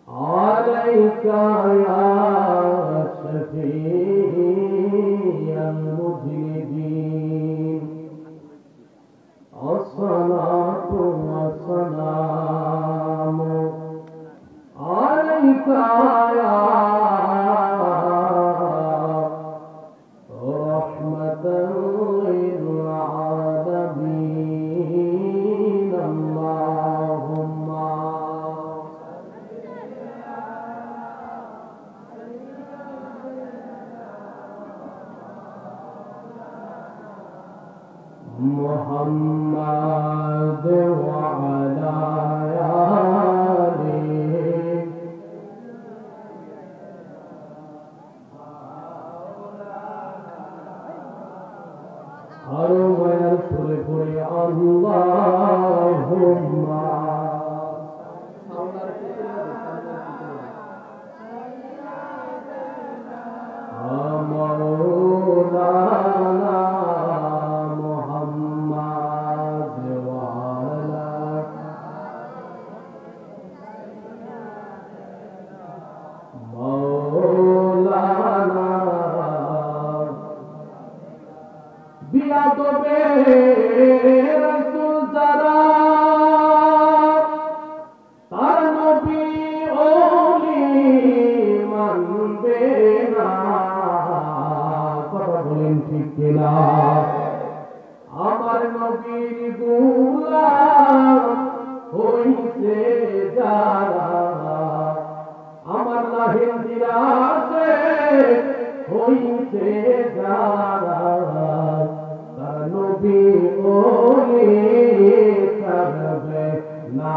عليك يا شفيع المذنبين الصلاة والسلام عليك يا رحمة للعالمين اللهم محمد وعلى آله أروى الفلفل اللهم مولانا محمد وعلى مولانا বিয়াদবে রাসূল যারা তার নবী ওলি মানবে না কথা বলেন ঠিক কিনা আমার নবীর গোলাম হইছে যারা আমার লাহিন দিরাসে হইছে যারা নবী ওলি করবে না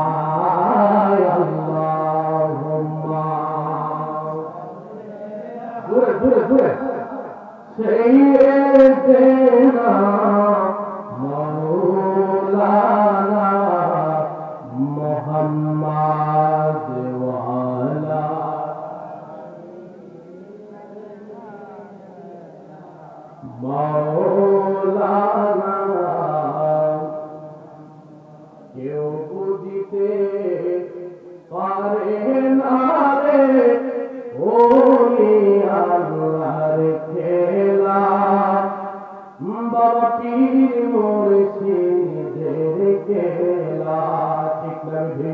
আল্লাহুম্মা দূরে দূরে দূরে সাইয়্যিদানা মাওলানা মুহাম্মদ ওয়া আলা মাওলানা কেউ বুঝিতে পারে না রে ওলি আল্লাহর খেলা বাবা পীর মুর্শিদের খেলা ঠিক লাগবে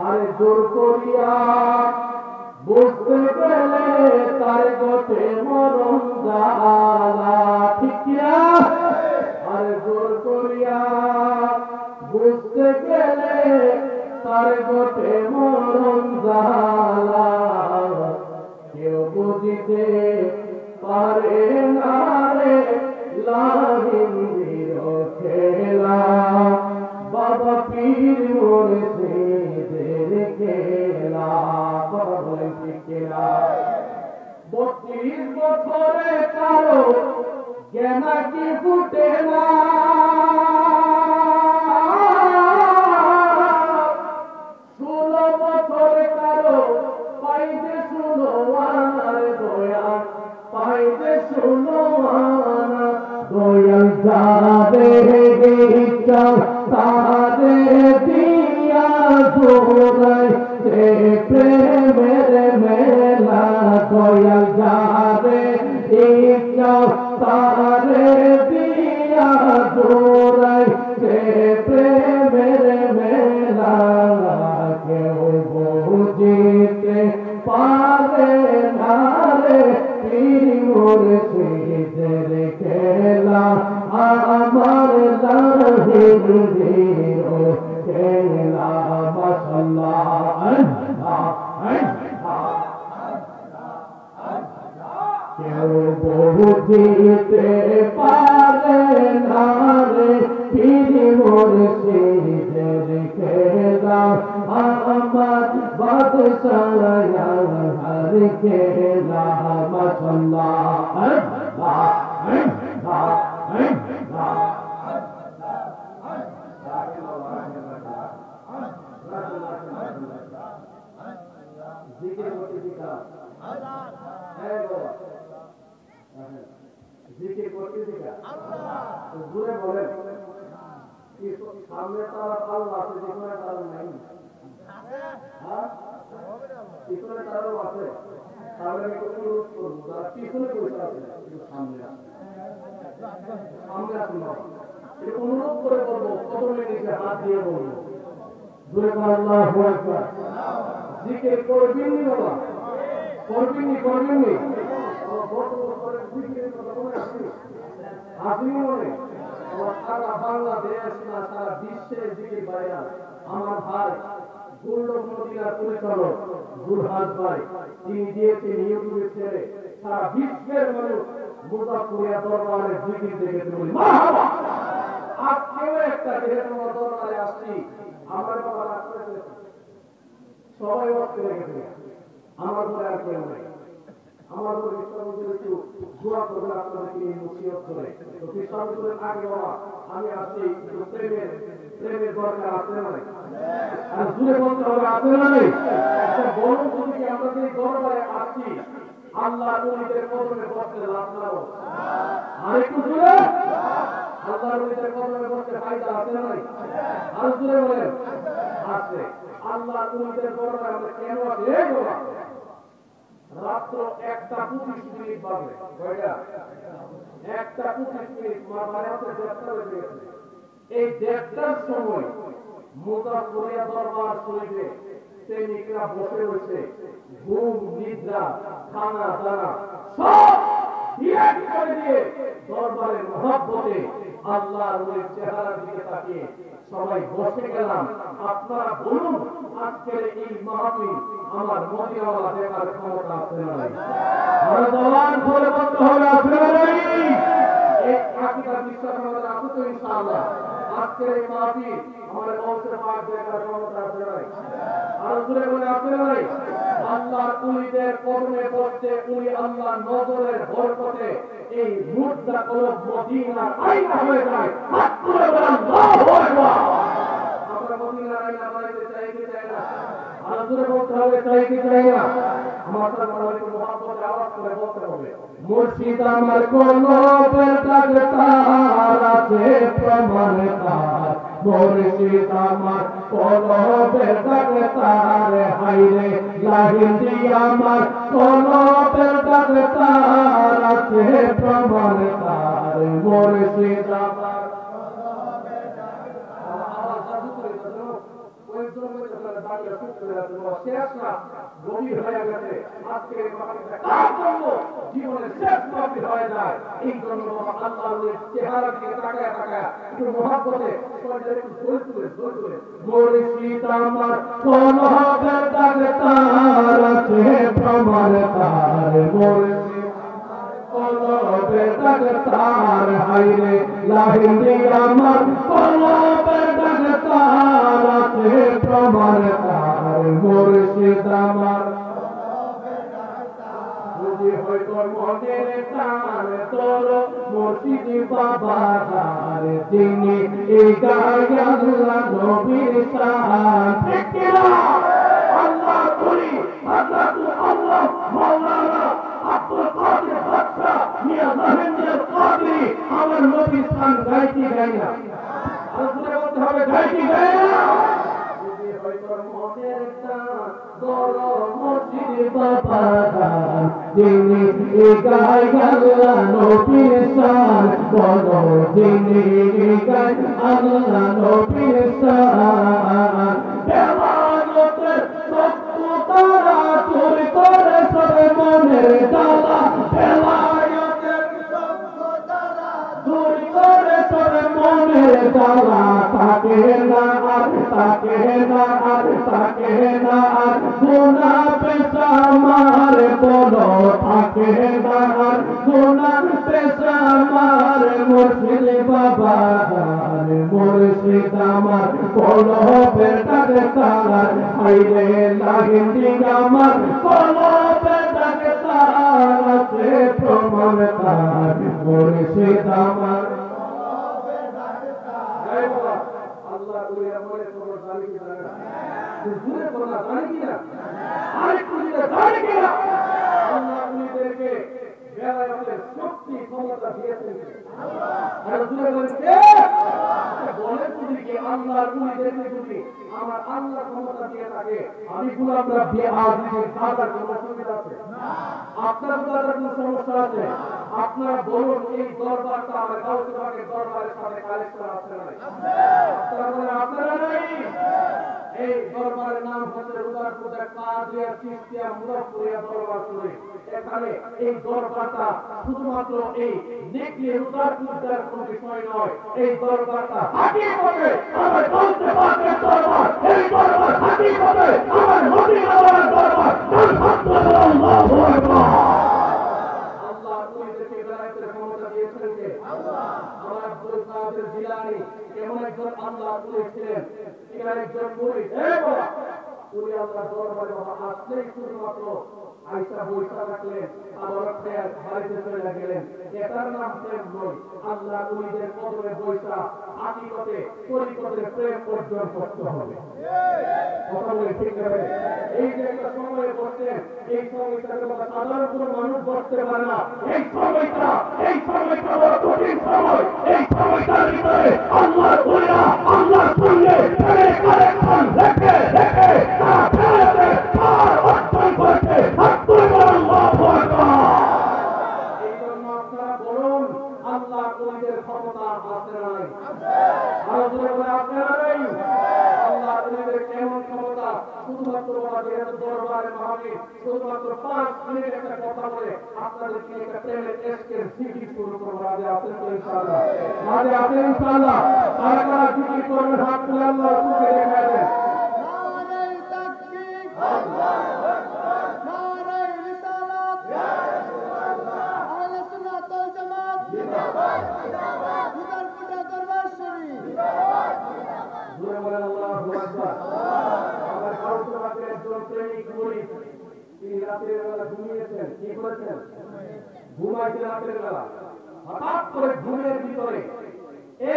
আরে জোর করিয়া বুঝতে পেলে তার গোটে মরণ জালা ঠিক কিনা আর জোর করিয়া বুঝতে গেলে তার গোটে মরণ জালা কেউ বুঝিতে পারে না রে লাহিন্দির খেলা বাবা পীর মুর্শিদের খেলা কথা বলেন ঠিক কিনা 32 বছরে কারো জ্ঞানা কি ফুটে না 16 বছরে কারো পাইতে শুনো আর দয়া পাইতে শুনো দয়াল যাবে ইচ্ছা তারে দিয়া জোড়াই সে প্রেমের মেলা দয়াল যাবে ইচ্ছা তারে দিয়া জোড়াই সে প্রেমের মেলা কেউ বুঝিতে পারে না রে পীর মুর্শিদের খেলা আমার লাহিন্দির খেলা মাশাআল্লাহ কেউ বুঝিতে পারে না রে পীর মুর্শিদের খেলা আমার বাদশাহ হর খেলা মাশাআল্লাহ জিকির করতে শিখা হ্যাঁ বাবা জিকির করতে শিখা আল্লাহ জোরে বলেন সামনে তারা আল্লাহ আছে, পিছনে তারা নাই। হ্যাঁ, পিছনে তারাও আছে। তাহলে আমি অনুরোধ করবো যারা পিছনে বসে আছে সামনে সামনে আসুন বাবা, অনুরোধ করে বলবো, কদমে নিচে হাত দিয়ে বলবো, জোরে আল্লাহু আকবার। জিকির করবেননি বাবা, করবেননি করবেননি। আপনি মনে সারা বাংলাদেশ না সারা বিশ্বের জিকির ভাইরা আমার ভাই গোল্ডন মদিনার পরিচালক বুরহান ভাই, তিনি দিয়েছেন ইউটিউবে ছেড়ে সারা বিশ্বের মানুষ মুজাফফরিয়া দরবারে জিকির দেখে বলি মারহাবা। আজকেও একটা যেহেতু দরবারে আসছি, আমার বাবা রাখতে সবাই ওয়াক্ত রেখেছে, আমার পরে আর কেউ নাই। আমার পরে ইসলামীদের একটু দোয়া করবেন আপনাদেরকে এই মুসিবত করে। তো ইসলামীদের আগে বাবা আমি আসছি, একটু প্রেমের দরকার আছে না নাই? আর জুড়ে বলতে হবে আছে না নেই? একটা বড় যদি আমরা যে দরবারে আসছি, আল্লাহ নবীদের কদমে বসতে লাভ না হোক। আর একটু জুড়ে আল্লাহ নবীদের কদমে বসতে ফায়দা আছে না নাই? আর জুড়ে বলেন আছে। আল্লাহ নবীদের দরবারে আমরা কেন আসি? এই বাবা রাত্র 1:25 বাজে, কয়টা? 1:25 মানে হচ্ছে 1:30 বেজে গেছে। এই 1:30টার সময় মুজাফফরিয়া দরবার শরীফে প্রেমিকরা বসে রয়েছে, ঘুম নিদ্রা খানা দানা সব ত্যাগ করে দিয়ে দরবারের মহব্বতে আল্লাহর ওই চেহারার দিকে তাকিয়ে সবাই বসে গেলাম। আপনারা বলুন আজকের এই মাহফিল আমার মদিনাওয়ালা দেখার ক্ষমতা আছে না নাই? আর জবান খুলে বলতে হবে আছে না নাই? এই আকিদা বিশ্বাস আমাদের আছে তো ইনশাআল্লাহ। আজকের এই মাহফিল আমাদের গৌসে পাক দেখার ক্ষমতা আছে না নাই? আর জোরে বলে আছে না নাই? আল্লাহর ওলিদের কদমে বসতে উনি আল্লাহর নজরের বরকতে এই মুর্দা কলব মদিনার আয়না হয়ে যায়। হাত তুলে বলেন আল্লাহু আকবার। আমরা মদিনার আয়না বানাইতে চাই কি চাই না? আর জোরে বলতে হবে চাই কি চাই না? আমার সামনে মুহাব্বতে আওয়াজ করে বলতে হবে, মুর্শিদ আমার কলবের ডাক্তার আছে প্রমাণ তার, মুর্শিদ আমার কলবের ডাক্তার, হাইরে লাহিন্দি আমার কলবের ডাক্তার আছে প্রমাণ তার, মুর্শিদ আমার কলবের ডাক্তার। আওয়াজ জাদু করে দাও, ওই জন্য আপনারা দাঁড়িয়ে চুপ করে আছেন, শেষ না গভীর হয়ে গেছে। আজকে কার জন্য জীবনের শেষ গভীর হয়ে যায়? এই জন্য আল্লাহর চেহারা দিকে তাকায় তাকায় একটু মহব্বতে একটু জোর তুলে মুর্শিদ আমার কলবের ডাক্তার আছে প্রমাণ তার, মুর্শিদ আমার কলবের ডাক্তার, হাইরে লাহিন্দি আমার কলবের ডাক্তার আছে প্রমাণ তার, মুর্শিদ আমার বুঝি হয়তো মনের টান তোর মুর্শিদ বাবা তার, তিনি এই গায়ে আল্লাহ নবীর শান। ঠিক কিনা? আল্লাহ করি হযরত আল্লাহ মাওলানা আব্দুল কাদের বাদশা মিয়া জাহাঙ্গীর কাদরি আমার নবীর শান গায় কি গায় না? আর জোরে বলতে হবে গায় কি গায় না? বুঝি হয়তো মনের টান তোর মুর্শিদ বাবা তার, যিনি গায় আল্লাহ নবীর শান, বলো যিনি গায় আল্লাহ নবীর শান। দেওয়ানতের শত্রু তারা চুরি করে সবে মনের জ্বালা, দেওয়ানতের শত্রু তারা চুরি করে সবে মনের জ্বালা, তাকে না আর তাকে না আর তাকে না আর গুনাহ পেশা মার, বলো তাকে না আর গুনাহ পেশা মার, মুর্শিদ বাবা তার, মুর্শিদ আমার কলবের ডাক্তার, হাইরে লাহিন্দি আমার কলবের ডাক্তার আছে প্রমাণ তার, মুর্শিদ আমার কলবের ডাক্তার। আল্লাহ তুমি আমাদের খবর জানি কি জানে না? জুরে করনা জানি কি না? আরেকটু দিতে জানি কি না? আল্লাহ তোমাদেরকে বেলায়েতের শক্তি ক্ষমতা দিয়েছেন আল্লাহ। আর জুরে বলেন কে? আচ্ছা বলেন যদি কি আল্লাহর উলিদেরকে যদি আমার আল্লাহ ক্ষমতা দিয়ে থাকে আমি গোলামরা বিয়ে আদিকে দাদার কোনো অসুবিধা আছে না? আপনার দাদার কোনো সমস্যা আছে? আপনারা বলুন এই দরবারটা আমার গাউসে পাকের দরবারের সাথে কালেকশন আছে না? আপনারা বলেন আপনারা নাই? এই দরবারের নাম হচ্ছে রুদারপুর কাদিয়া চিশতিয়া মুরাদপুরিয়া দরবার শরীফ। এখানে এই দরবারটা শুধুমাত্র এই নেকলি রুদারপুরের কোনো বিষয় নয়, এই দরবারটা হাকিকতে আমার গাউসে পাকের দরবার। এই দরবার হাকিকতে আমার নবী আমার দরবার। আল্লাহু আকবার। আল্লাহ ওইদেরকে বেলায়েতের ক্ষমতা দিয়েছেন কে? আল্লাহ। আমার আব্দুল কাদের জিলানী এমন একজন আল্লাহ ছিলেন, এখানে একজন মুরিদ উনি আল্লাহর দরবারে আসলেই শুধুমাত্র আয়েশা বৈশা রাখলেন, আবার খেয়াল বাড়িতে চলে গেলেন। এটার নাম প্রেম নয়। আল্লাহ উলিদের কদমে বৈশা হাকিকতে তরিকতে প্রেম অর্জন করতে হবে। কথা বলে ঠিক হবে। এই যে একটা সময়ে বসছেন, এই সময়টাকে সাধারণ কোনো মানুষ বসতে পারে না। এই সময়টা বড় কঠিন সময়। এই সময়টার ভিতরে আল্লাহর উলিরা আল্লাহর সঙ্গে কানেকশন রেখে তার অর্জন করতে আল্লাহু আকবার। এই জন্য আপনারা বলুন আল্লাহ উলিদের ক্ষমতা আছে না নাই? আরো জোরে বলে আপনারা নাই? আল্লাহ উলিদের কেমন ক্ষমতা? শুধুমাত্র দরবারে মাহফিল শুধুমাত্র 5 মিনিট একটা কথা বলে আপনাদেরকে একটা প্রেমের এশকের জিকির শুরু করবো। রাজে আছেন তো ইনশাআল্লাহ? রাজে আছেন ইনশাআল্লাহ? কারা কারা জিকির করবেন হাত তুলে আল্লাহ রাসূলকে দেখা দেন। নারে তাকবীর, আল্লাহু আকবার, নারে রিসালাত, ইয়া রাসূলুল্লাহ, আহলে সুন্নাত ওয়াল জামাত জিন্দাবাদ, জিন্দাবাদ, রুদারপুর দরবার শরীফ জিন্দাবাদ, জিন্দাবাদ। জোরে বলেন আল্লাহু আকবার। আমার গাউসে পাকের একজন প্রেমিক মুরিদ, তিনি রাতের বেলা ঘুমিয়েছেন। কি করেছেন? ঘুমাইতে রাতের বেলা হঠাৎ করে ঘুমের ভিতরে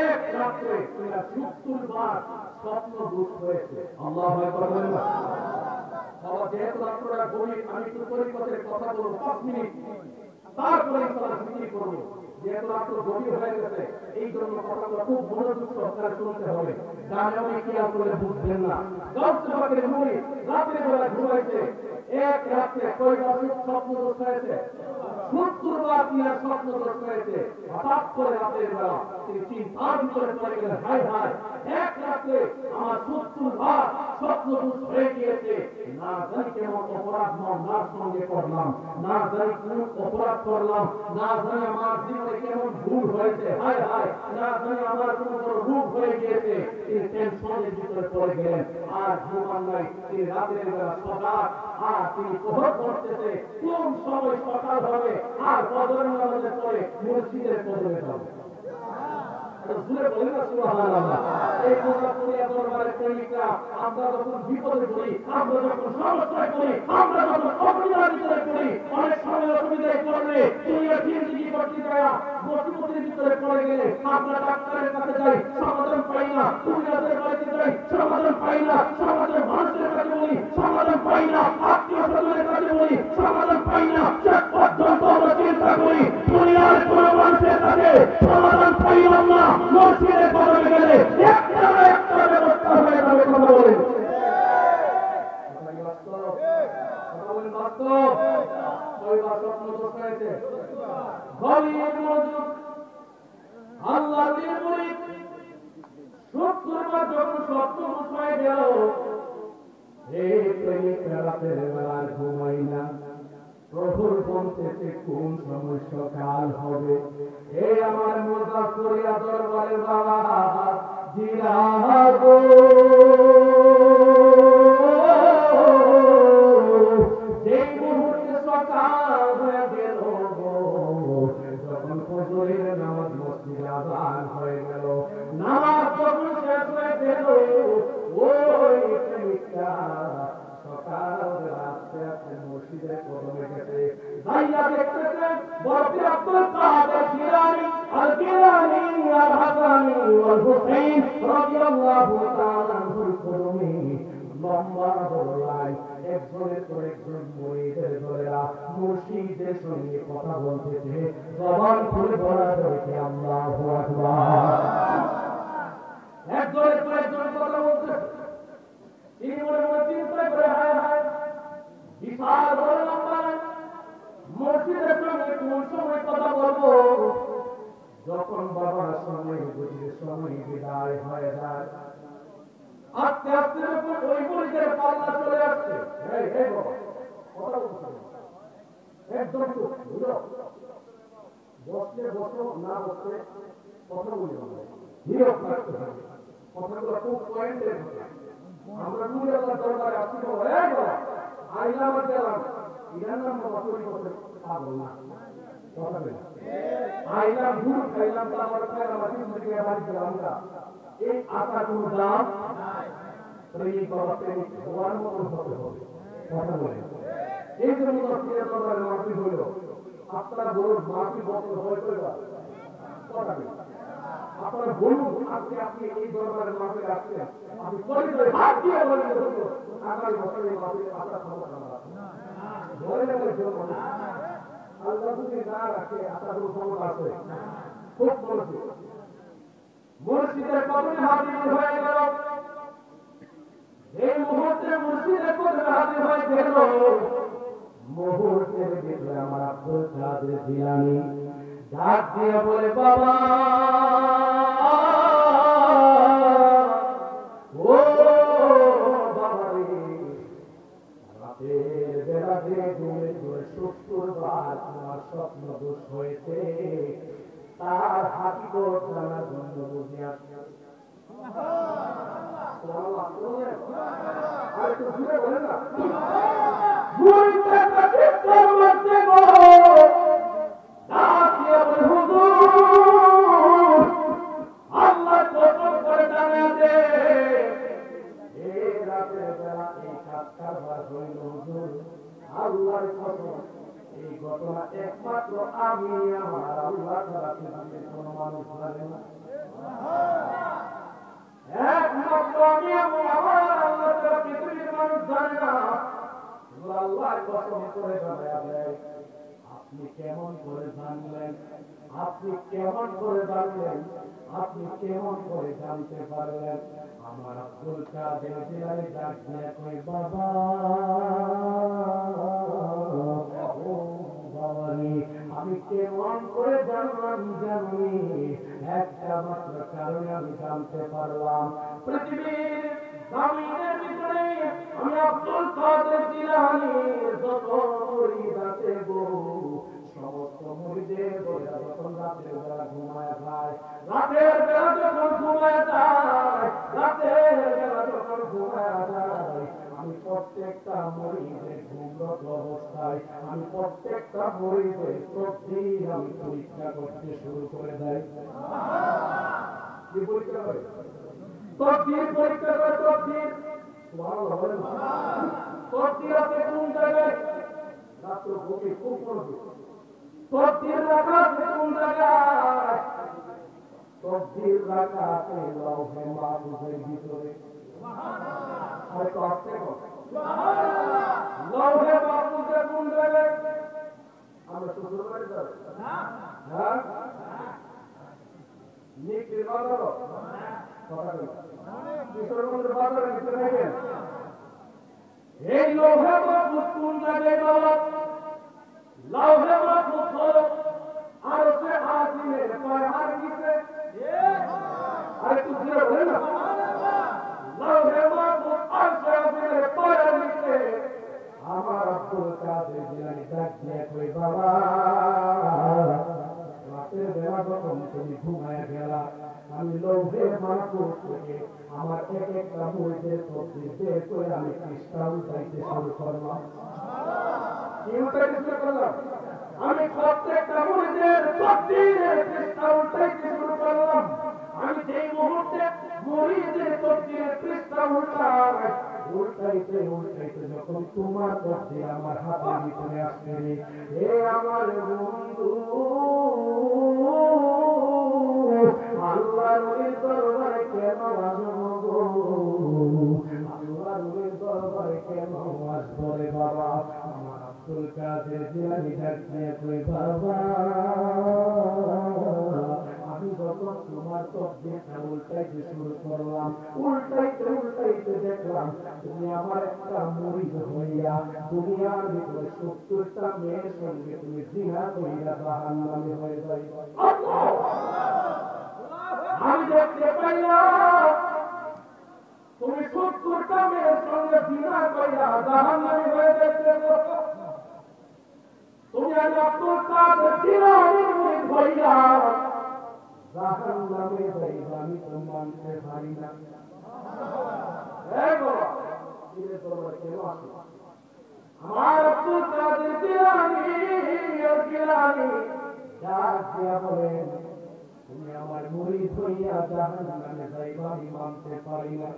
এক রাত্রে 70 বার স্বপ্ন দূত হয়েছে। আল্লাহু আকবার বলেন না? বাবা যেহেতু আপনারা গরিব, আমি একটু তরিকতের কথা বলবো 5 মিনিট, তারপরে ইনশাআল্লাহ জিকির করবো। যেহেতু আপনার গরিব হয়ে গেছে এই জন্য কথাগুলো খুব মনোযোগ সহকারে শুনতে হবে। গানে অনেকে আপনারা বুঝবেন না। গাউসে পাকের মুরিদ রাতের বেলা ঘুমাইছে, এক রাতে কয়বার স্বপ্ন দোষ হয়েছে? 70 বার তিনি স্বপ্ন দোষ হয়েছে। হঠাৎ করে রাতের বেলা তিনি চিন্তার ভিতরে পড়ে গেলেন, হায় হায় এক রাতে আমার 70 বার স্বপ্ন দোষ হয়ে গিয়েছে। না জানি কেমন অপরাধ মামলার সঙ্গে করলাম, না জানি কোন অপরাধ করলাম, না জানি আমার জীবনে কেমন ভুল হয়েছে, হায় হায় না জানি আমার কোন বড় রূপ হয়ে গিয়েছে। তিনি টেনশনের ভিতরে পড়ে গেলেন, আর ঘুমান নাই। তিনি রাতের বেলা সজাগ, আর তিনি প্রহর করতেছে কোন সময় সকাল হবে আর ফজরের নামাজের পরে মসজিদের কদমে যাবে। জোরে বলেন না সুবহানাল্লাহ। এই মুরাদপুরিয়া দরবারের প্রেমিকরা আমরা যখন বিপদে পড়ি, আমরা যখন সমস্যায় পড়ি, আমরা যখন অসুবিধার ভিতরে পড়ি, অনেক সময় অসুবিধায় পড়লে দুনিয়া জিন্দেগি করতে যায় মুসিবতের ভিতরে পড়ে গেলে আমরা ডাক্তারের কাছে যাই, সমাধান পাই না। দুনিয়াতে বাড়িতে যাই, সমাধান পাই না। সমাজের মানুষের কাছে বলি, সমাধান পাই না। আত্মীয় স্বজনের কাছে বলি, সমাধান পাই না। শেষ পর্যন্ত আমরা চিন্তা করি দুনিয়ার কোন মানুষের কাছে সমাধান পাইলাম না, মসজিদে কদমে গেলে একটা ব্যবস্থা হয়ে যাবে। কথা বলেন বাস্তব? কয়বার স্বপ্ন দোষ হয়েছে? গভীর মনোযোগ। আল্লাহর মুরিদ 70 বার যখন স্বপ্ন দোষ হয়ে গেল, হে প্রেমিক রাতের বেলা ঘুমাই না, প্রভুর বলতেছে কোন সময় সকাল হবে। হে আমার মুরাদপুরিয়া দরবারের বাবা জিরাগো, যে মুহূর্তে সকাল হয়ে গেল, যখন ফজরের নামাজ মসজিদে আযান হয়ে গেল, নামাজ যখন শেষ হয়ে গেল, ওই প্রেমিকটা সকাল আস্তে আস্তে মসজিদের কদমে গেছে। যাইয়া দেখতেছেন বরফি আব্দুল কাদের জিলানী আল গিলানী আল হাসানী ওয়াল হুসাইন রাদিয়াল্লাহু তাআলা আনহুর কদমে লম্বা বড় লাইন, একজনের পর একজন মুরিদের দলেরা মুর্শিদের সঙ্গে কথা বলতেছে। জবান খুলে বলা যায় কি আল্লাহু আকবার। একজনের পর একজন কথা বলতেছে। তিনি মনে মনে চিন্তা করে, হায় হায়, বিশাল বড় লম্বা মসজিদের সঙ্গে কোন সময় কথা বলবো, যখন বাবার সময় বুঝিয়ে সময় বিদায় হয়ে যায়। আস্তে আস্তে যখন ওই মসজিদের পাল্লা চলে আসছে, বাবা কথা বলতে একদম চুপ, বুঝলো, বসলে বসো, না বসলে কথা বলি, নীরব থাকতে হবে, কথাগুলো খুব পয়েন্টের হবে। আমরা দুই আল্লাহ দরবারে আসছি, আইলাম আর গেলাম, ইরান নাম বাবা তৈরি করতে পারবো না, কথা বলি আইলাম ভুল খাইলাম, তারপর খাইলাম জিন্দগি বাড়ি গেলাম না, এই আশা কোনো দাম প্রেমিক বাবা প্রেমিক হওয়ার মতন হতে হবে, কথা বলে। এই জন্য দরবারে মাফি হইল, আপনারা বলুন মাফি বছর হয়ে কথা বলি। আপনারা বলুন আজকে আপনি এই দরবারের মাফি আসছেন, আপনি পরিচয় ভাগ দিয়ে বলেন আগামী বছরের মাফি আপনার ক্ষমতা ধরে নেওয়ার জন্য আল্লাহ যদি না রাখে আপনার কোনো ক্ষমতা আছে। খুব মনোযোগ, মসজিদের কবরে হাজির হয়ে গেল, এই মুহূর্তে মসজিদের কবরে হাজির হয়ে গেল, মুহূর্তের ভিতরে আমার আব্দুল কাদের জিলানী ডাক দিয়ে বলে, বাবা ও বাবা রে, রাতের বেলা ঘুমে ঘুরে 70 বার তোমার স্বপ্ন দোষ হয়েছে, তার হাকিকত জানার জন্য বুঝে আসছে। আর একটু ঘুরে বলে না, আল্লাহ কসম করে জানা দে, এই রাতের বেলা এই কাজ কারবার হইল হুজুর, আল্লাহর কসম এই ঘটনা একমাত্র আমি আমার আল্লাহ ছাড়া পৃথিবীর কোনো মানুষ জানে না, একমাত্র আমি আমার আল্লাহ ছাড়া পৃথিবীর মানুষ জানে না। আল্লাহর কসম করে জানাবেন, আপনি কেমন করে জানলেন, আপনি কেমন করে জানলেন, আপনি কেমন করে জানতে পারলেন? আমার আব্দুল কাদের জিলানী ডাক দিয়ে কই, বাবা ও বাবারে, আমি কেমন করে জানলাম জানি, একটা মাত্র কারণে আমি জানতে পারলাম, পৃথিবীর জমিনের ভিতরে আমি আব্দুল কাদের জিলানীর যত মুরিদ আছে গো, সমস্ত মুরিদের বলে যখন রাতের বেলা ঘুমায় যায়, রাতের বেলা যখন ঘুমায় যায়, রাতের বেলা যখন ঘুমায় যায়, আমি প্রত্যেকটা মুরিদের ঘুমরত অবস্থায় আমি প্রত্যেকটা মুরিদের তকদীর আমি পরীক্ষা করতে শুরু করে দেয়। কি পরীক্ষা করে? তকদীর পরীক্ষা করে। তকদীর সুবহানাল্লাহ বলেন, তকদীর আছে কোন জায়গায়? রাত্র ঘুমে খুব মনোযোগ, তকদীর রাখা আছে কোন জায়গায়? তকদীর রাখা আছে লৌহে মাহফুজের ভিতরে। আর একটু আসতে কর, লৌহে মাহফুজের কোন জায়গায়? আমরা শ্বশুর বাড়ি যাবো, হ্যাঁ নিকলির বাজার কথা বলি, কিশোরগঞ্জের বাজারের ভিতরে দেখেন এই লৌহে মাহফুজ কোন জায়গায় বাবা? লৌহে মাহফুজ হলো আরশে আজিমের পাহাড় নিচে। আরেকটু জোরে বলেন না, লৌহে মাহফুজ আরশে আজিমের পাহাড় নিচে। আমার আব্দুল কাদের জিলানী ডাক দিয়ে কই, বাবা রাতের বেলা যখন তুমি ঘুমায় গেলা, আমি লৌহে মাহফুজ থেকে আমার এক একটা মুরিদের তকদীর বের করে আমি পৃষ্ঠা উল্টাইতে শুরু করলাম। কি উল্টাইতে শুরু করলাম? আমি প্রত্যেকটা মুরিদের তকদীরের পৃষ্ঠা উল্টাইতে শুরু করলাম। আমি যেই মুহূর্তে মুরিদের তকদীরের পৃষ্ঠা উল্টাইতে উল্টাইতে যখন তোমার তকদীর আমার হাতের ভিতরে আসছে, হে আমার বন্ধু, আল্লাহর ওলির দরবারে কেন আসবো গো, আল্লাহর ওলির দরবারে কেন আসবো রে বাবা? আমার আব্দুল কাদের জিলানী ডাক দিয়ে কই, বাবা আমি যখন যখন তোমার তকদিরটা উল্টাইতে শুরু করলাম, উল্টাইতে দেখলাম তুমি আমার একটা মুরিদ হইয়া দুনিয়ার ভিতরে 70টা মেয়ের সঙ্গে তুমি জিনা কইরা জাহান্নামে হয়ে যাইবা। আমি দেখতে পাইলাম তুমি 70টা মেয়ের সঙ্গে জিনা কইরা জাহান্নামে হয়ে যাইতেছো। তুমি আব্দুল কাদের জিলানীর মুরিদ হইয়া জাহান্নামে যাইবা, আমি তো মানতে পারি না। এই বাবা, দিলে তোমার কেন আসে? আমার আব্দুল কাদের জিলানী ডাক দিয়া বলেন, তুমি আমার মুরিদ হইয়া জাহান্নামে যাইবা, আমি মানতে পারি না।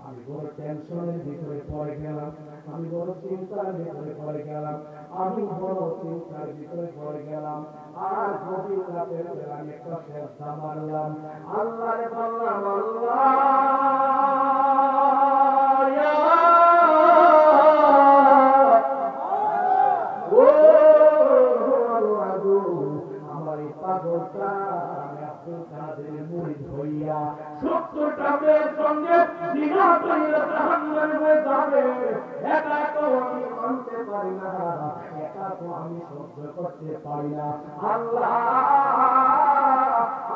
আমি বড় টেনশনের ভিতরে পড়ে গেলাম, আমি বড় চিন্তার ভিতরে পড়ে গেলাম, আর গভীর রাতের বেলা আমি একটা সেজদা মারলাম, আল্লাহরে বললাম, আল্লাহ আমার এই পাগলটা আব্দুল কাদের মুরিদ হইয়া 70টা মেয়ের সঙ্গে জিনা কইরা জাহান্নামে হয়ে যাবে, এটা তো আমি মানতে পারি না, এটা তো আমি সহ্য করতে পারি না। আল্লাহ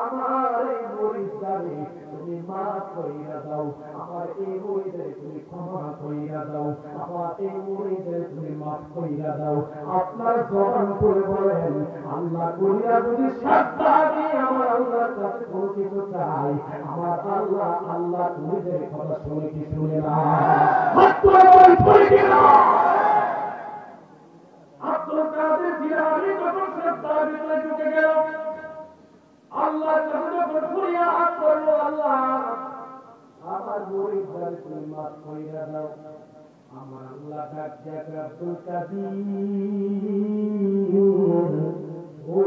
আমার এই মুরিদটারে তুমি মাফ কইরা দাও, আমার এই মুরিদের তুমি ক্ষমা কইরা দাও, আমার এই মুরিদের তুমি মাফ কইরা দাও। আপনার জবান করে বলেন, আল্লাহ কইরা যদি সাজদা দিয়ে আমার আল্লাহর কাছে কোনো কিছু চাই, আমার আল্লাহ আল্লাহ মুরিদের কথা শুনে কি শুনে না? হাত তুলে বলেন, শুনে কি না? আব্দুল কাদের জিলানী যখন সাজদার ভিতরে ঢুকে গেল, আল্লাহর কাছে যখন ফরিয়াদ করলো, আল্লাহ আমার মুরিদদের তুমি মাফ কইরা দাও, আমার আল্লাহ ডাক দিয়া আব্দুল কাদের, ও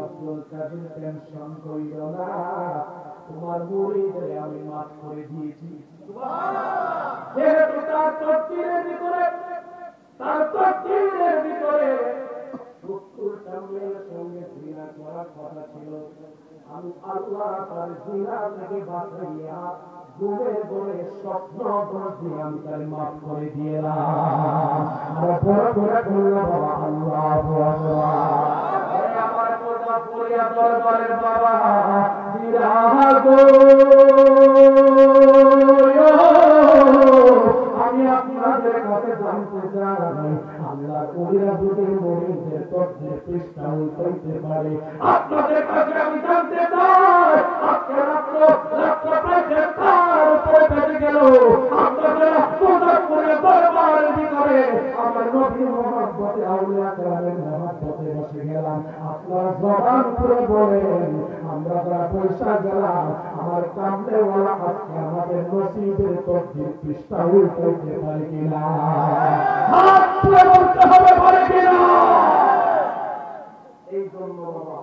আব্দুল কাদের টেনশন কইরো না, তোমার মুরিদদের আমি মাফ করে দিয়েছি। সুবহানাল্লাহ। যেহেতু তার তকদীরের ভিতরে 70টা মেয়ের সঙ্গে জিনা করার কথা ছিল, আমি আল্লাহ তার জিনা থেকে বাঁচাইয়া ঘুমের ঘরে স্বপ্ন দিয়ে আমি তার মাফ করে দিলাম। আর বড় করে বললাম, বাবা আল্লাহু আকবার। আমার কথা পড়িয়া দরবারের বাবা জিরা গো, আমি আপনাদের কাছে জানতে চাই, আল্লাহ কইরা যদি মুরিদের তকদীর পৃষ্ঠা উল্টাইতে পারে, আপনাদের কাছে আমি জানতে চাই, আজকে রাত্র প্রায় দেড়টার উপরে বেজে গেল, আপনাদের মুজাফফরের দরবারের ভিতরে আমার নবীর মহব্বতে আউলিয়া কেরামের মহব্বতে বসে গেলাম। আপনারা জবান করে বলেন, আমরা যারা পয়সা গেলাম, আমার কামড়ে ওরা আজকে আমাদের নসিবের তকদীর পৃষ্ঠা উল্টাইতে পারে কিনা? হাত তুলে বলতে হবে, পারে কিনা? এই জন্য বাবা,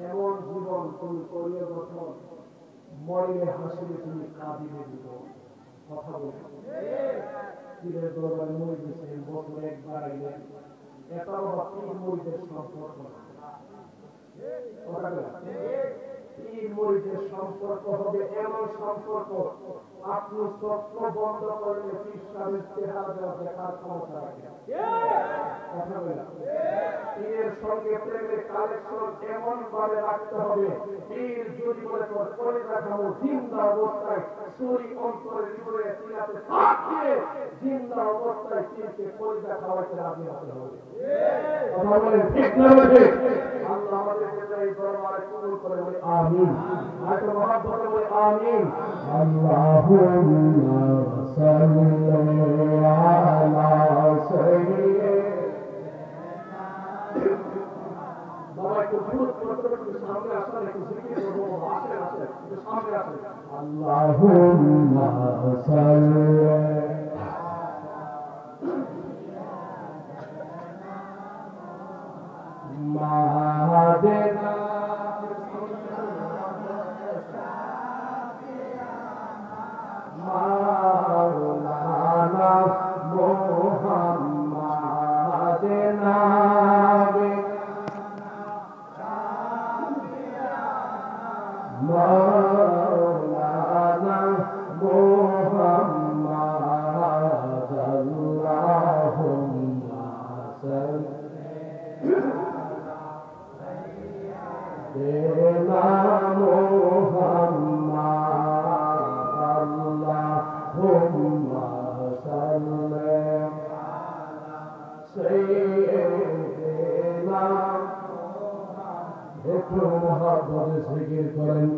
এমন জীবন তুমি করিয়ে যখন মরিলে হাসিলে তুমি কাঁদিলে দিব। কথা বলে পীরের দরবারে মরিদ দিয়েছেন, বছরে একবার আইলেন, এটা বাবা পীর মরিদের সম্পর্ক না। পীর মরিদের সম্পর্ক হবে এমন সম্পর্ক, আপনি স্বপ্ন বন্ধ করলে পীর সাহেবের চেহারা দেখার ক্ষমতা রাখেন। কথা বলে পীরের সঙ্গে প্রেমের কালেকশন এমন ভাবে রাখতে হবে, পীর যদি বলে তোর কলিজা খাবো, জিন্দা অবস্থায় সুরি অন্তরের ভিতরে সিনাতে হাত দিয়ে জিন্দা অবস্থায় পীরকে কলিজা খাওয়াতে রাজি হতে হবে। কথা বলে ঠিক না? আল্লাহ আমাদেরকে এই দরবারে কবুল করে বলে আমিন। আর মহব্বতে বলে আমিন। আল্লাহুম্মা সাল্লি আলা সাইয়্যিদিনা। বাবা একটু জোর করে সামনে আসলে একটু জিকির করব, আসেন আসেন একটু সামনে আসেন। আল্লাহুম্মা সাল্লি মাদেনা মাওলানা মুহাম্মাদেনা একটু মহাব্বতে জিকির করেন